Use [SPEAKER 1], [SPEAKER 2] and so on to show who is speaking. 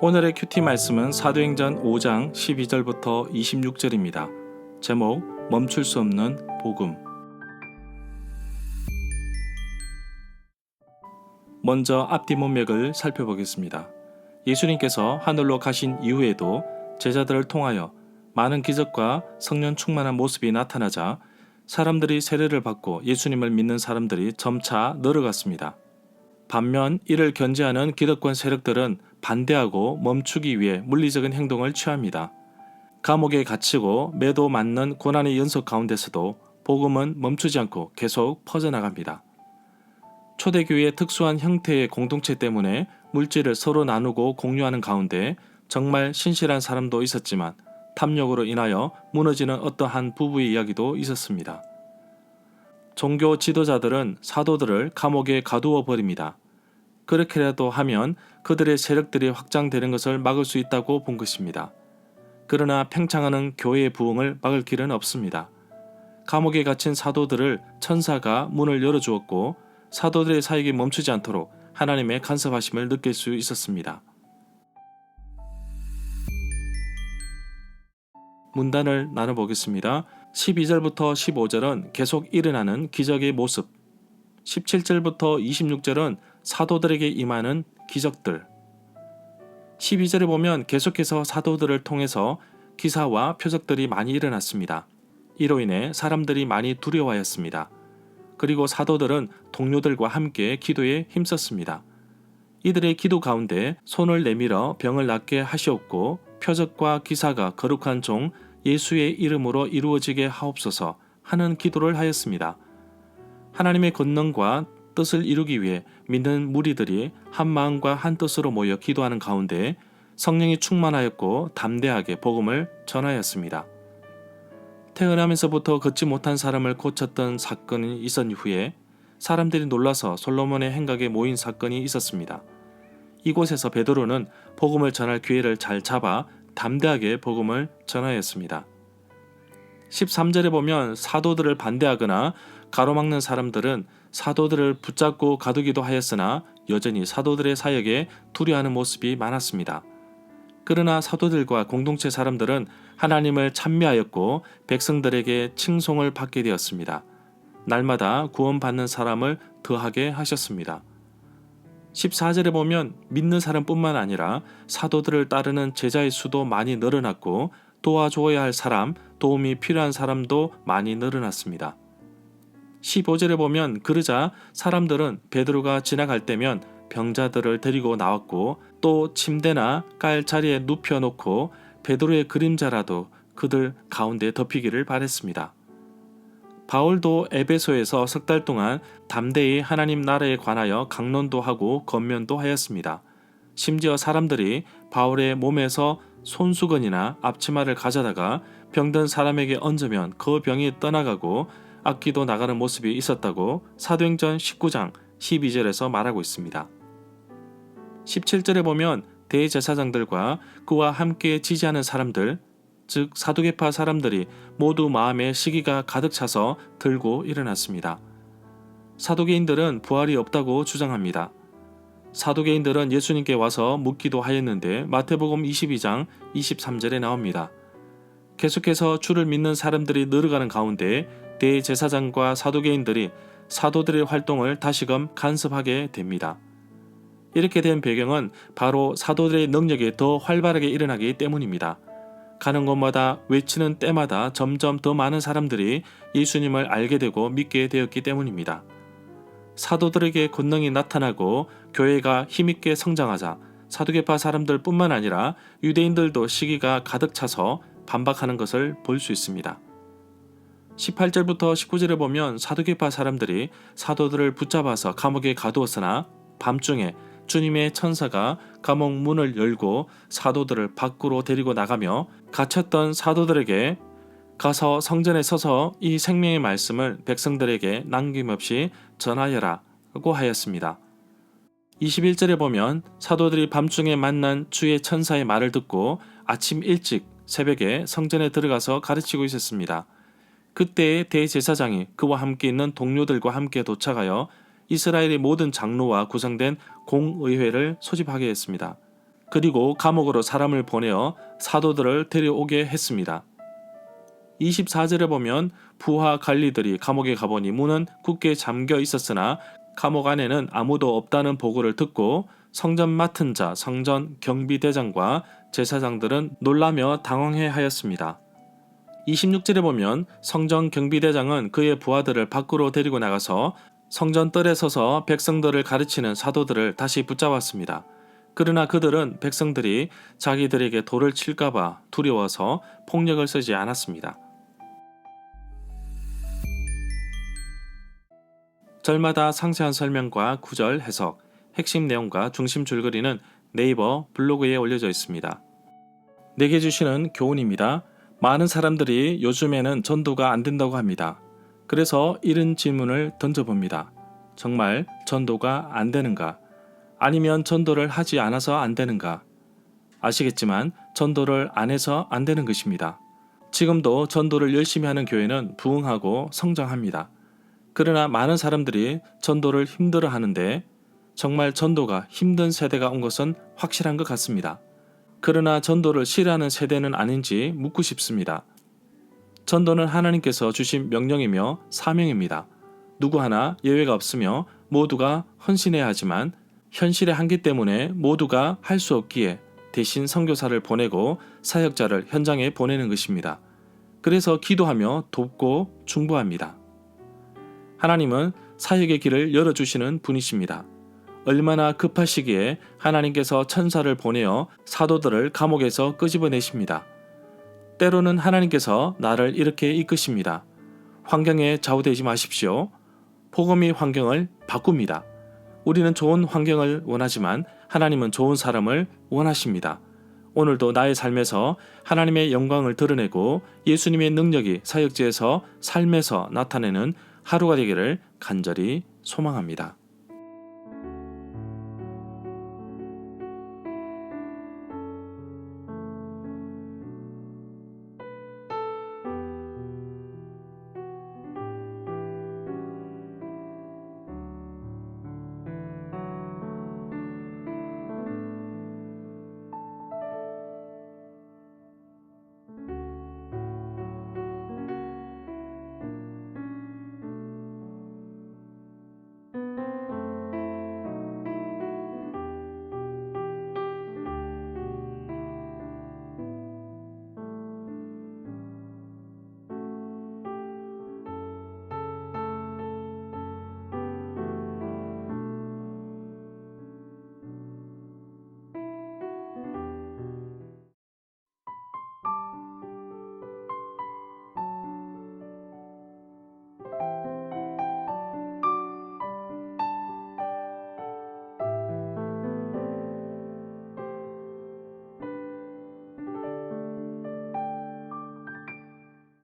[SPEAKER 1] 오늘의 큐티 말씀은 사도행전 5장 12절부터 26절입니다. 제목 멈출 수 없는 복음. 먼저 앞뒤 문맥을 살펴보겠습니다. 예수님께서 하늘로 가신 이후에도 제자들을 통하여 많은 기적과 성령 충만한 모습이 나타나자 사람들이 세례를 받고 예수님을 믿는 사람들이 점차 늘어갔습니다. 반면 이를 견제하는 기득권 세력들은 반대하고 멈추기 위해 물리적인 행동을 취합니다. 감옥에 갇히고 매도 맞는 고난의 연속 가운데서도 복음은 멈추지 않고 계속 퍼져나갑니다. 초대교회의 특수한 형태의 공동체 때문에 물질을 서로 나누고 공유하는 가운데 정말 신실한 사람도 있었지만 탐욕으로 인하여 무너지는 어떠한 부부의 이야기도 있었습니다. 종교 지도자들은 사도들을 감옥에 가두어 버립니다. 그렇게라도 하면 그들의 세력들이 확장되는 것을 막을 수 있다고 본 것입니다. 그러나 팽창하는 교회의 부흥을 막을 길은 없습니다. 감옥에 갇힌 사도들을 천사가 문을 열어주었고 사도들의 사역이 멈추지 않도록 하나님의 간섭하심을 느낄 수 있었습니다. 문단을 나눠보겠습니다. 12절부터 15절은 계속 일어나는 기적의 모습, 17절부터 26절은 사도들에게 임하는 기적들, 12절에 보면 계속해서 사도들을 통해서 기사와 표적들이 많이 일어났습니다. 이로 인해 사람들이 많이 두려워하였습니다. 그리고 사도들은 동료들과 함께 기도에 힘썼습니다. 이들의 기도 가운데 손을 내밀어 병을 낫게 하시옵고 표적과 기사가 거룩한 종 예수의 이름으로 이루어지게 하옵소서 하는 기도를 하였습니다. 하나님의 권능과 뜻을 이루기 위해 믿는 무리들이 한 마음과 한 뜻으로 모여 기도하는 가운데 성령이 충만하였고 담대하게 복음을 전하였습니다. 태어나면서부터 걷지 못한 사람을 고쳤던 사건이 있은 후에 사람들이 놀라서 솔로몬의 행각에 모인 사건이 있었습니다. 이곳에서 베드로는 복음을 전할 기회를 잘 잡아 담대하게 복음을 전하였습니다. 13절에 보면 사도들을 반대하거나 가로막는 사람들은 사도들을 붙잡고 가두기도 하였으나 여전히 사도들의 사역에 두려워하는 모습이 많았습니다. 그러나 사도들과 공동체 사람들은 하나님을 찬미하였고 백성들에게 칭송을 받게 되었습니다. 날마다 구원받는 사람을 더하게 하셨습니다. 14절에 보면 믿는 사람뿐만 아니라 사도들을 따르는 제자의 수도 많이 늘어났고 도와줘야 할 사람, 도움이 필요한 사람도 많이 늘어났습니다. 15절에 보면 그러자 사람들은 베드로가 지나갈 때면 병자들을 데리고 나왔고 또 침대나 깔 자리에 눕혀놓고 베드로의 그림자라도 그들 가운데 덮이기를 바랬습니다. 바울도 에베소에서 석 달 동안 담대히 하나님 나라에 관하여 강론도 하고 권면도 하였습니다. 심지어 사람들이 바울의 몸에서 손수건이나 앞치마를 가져다가 병든 사람에게 얹으면 그 병이 떠나가고 악기도 나가는 모습이 있었다고 사도행전 19장 12절에서 말하고 있습니다. 17절에 보면 대제사장들과 그와 함께 지지하는 사람들, 즉 사두개파 사람들이 모두 마음에 시기가 가득 차서 들고 일어났습니다. 사두개인들은 부활이 없다고 주장합니다. 사두개인들은 예수님께 와서 묻기도 하였는데 마태복음 22장 23절에 나옵니다. 계속해서 주를 믿는 사람들이 늘어가는 가운데 대제사장과 사두개인들이 사도들의 활동을 다시금 간섭하게 됩니다. 이렇게 된 배경은 바로 사도들의 능력이 더 활발하게 일어나기 때문입니다. 가는 곳마다 외치는 때마다 점점 더 많은 사람들이 예수님을 알게 되고 믿게 되었기 때문입니다. 사도들에게 권능이 나타나고 교회가 힘있게 성장하자 사두개파 사람들 뿐만 아니라 유대인들도 시기가 가득 차서 반박하는 것을 볼 수 있습니다. 18절부터 19절에 보면 사두개파 사람들이 사도들을 붙잡아서 감옥에 가두었으나 밤중에 주님의 천사가 감옥 문을 열고 사도들을 밖으로 데리고 나가며 갇혔던 사도들에게 가서 성전에 서서 이 생명의 말씀을 백성들에게 남김없이 전하여라 라고 하였습니다. 21절에 보면 사도들이 밤중에 만난 주의 천사의 말을 듣고 아침 일찍 새벽에 성전에 들어가서 가르치고 있었습니다. 그때의 대제사장이 그와 함께 있는 동료들과 함께 도착하여 이스라엘의 모든 장로와 구성된 공의회를 소집하게 했습니다. 그리고 감옥으로 사람을 보내어 사도들을 데려오게 했습니다. 24절에 보면 부하 관리들이 감옥에 가보니 문은 굳게 잠겨 있었으나 감옥 안에는 아무도 없다는 보고를 듣고 성전 맡은 자, 성전 경비대장과 제사장들은 놀라며 당황해 하였습니다. 26절에 보면 성전 경비대장은 그의 부하들을 밖으로 데리고 나가서 성전 뜰에 서서 백성들을 가르치는 사도들을 다시 붙잡았습니다. 그러나 그들은 백성들이 자기들에게 돌을 칠까봐 두려워서 폭력을 쓰지 않았습니다. 절마다 상세한 설명과 구절 해석, 핵심 내용과 중심 줄거리는 네이버 블로그에 올려져 있습니다. 내게 주시는 교훈입니다. 많은 사람들이 요즘에는 전도가 안 된다고 합니다. 그래서 이런 질문을 던져봅니다. 정말 전도가 안 되는가? 아니면 전도를 하지 않아서 안 되는가? 아시겠지만 전도를 안 해서 안 되는 것입니다. 지금도 전도를 열심히 하는 교회는 부흥하고 성장합니다. 그러나 많은 사람들이 전도를 힘들어 하는데 정말 전도가 힘든 세대가 온 것은 확실한 것 같습니다. 그러나 전도를 싫어하는 세대는 아닌지 묻고 싶습니다. 전도는 하나님께서 주신 명령이며 사명입니다. 누구 하나 예외가 없으며 모두가 헌신해야 하지만 현실의 한계 때문에 모두가 할 수 없기에 대신 선교사를 보내고 사역자를 현장에 보내는 것입니다. 그래서 기도하며 돕고 중보합니다. 하나님은 사역의 길을 열어주시는 분이십니다. 얼마나 급하시기에 하나님께서 천사를 보내어 사도들을 감옥에서 끄집어내십니다. 때로는 하나님께서 나를 이렇게 이끄십니다. 환경에 좌우되지 마십시오. 복음이 환경을 바꿉니다. 우리는 좋은 환경을 원하지만 하나님은 좋은 사람을 원하십니다. 오늘도 나의 삶에서 하나님의 영광을 드러내고 예수님의 능력이 사역지에서 삶에서 나타내는 하루가 되기를 간절히 소망합니다.